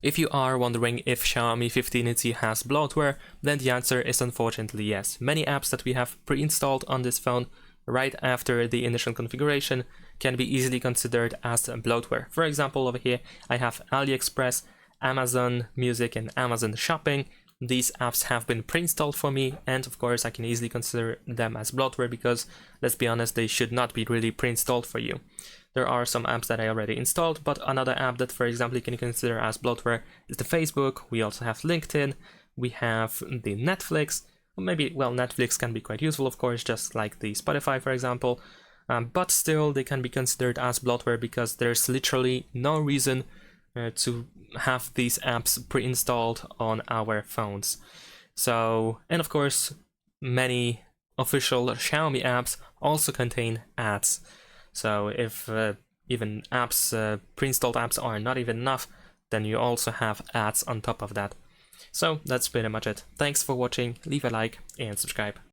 If you are wondering if Xiaomi 15T has bloatware, then the answer is unfortunately yes. Many apps that we have pre-installed on this phone right after the initial configuration can be easily considered as bloatware. For example, over here I have AliExpress, Amazon Music and Amazon Shopping. These apps have been pre-installed for me, and of course I can easily consider them as bloatware because, let's be honest, they should not be really pre-installed for you. There are some apps that I already installed, but another app that, for example, you can consider as bloatware is the Facebook. We also have LinkedIn, we have the Netflix, or maybe, well, Netflix can be quite useful, of course, just like the Spotify, for example, but still they can be considered as bloatware because there's literally no reason to have these apps pre-installed on our phones. So, and of course, many official Xiaomi apps also contain ads. So if even apps, pre-installed apps are not even enough, then you also have ads on top of that. So that's pretty much it. Thanks for watching, leave a like and subscribe.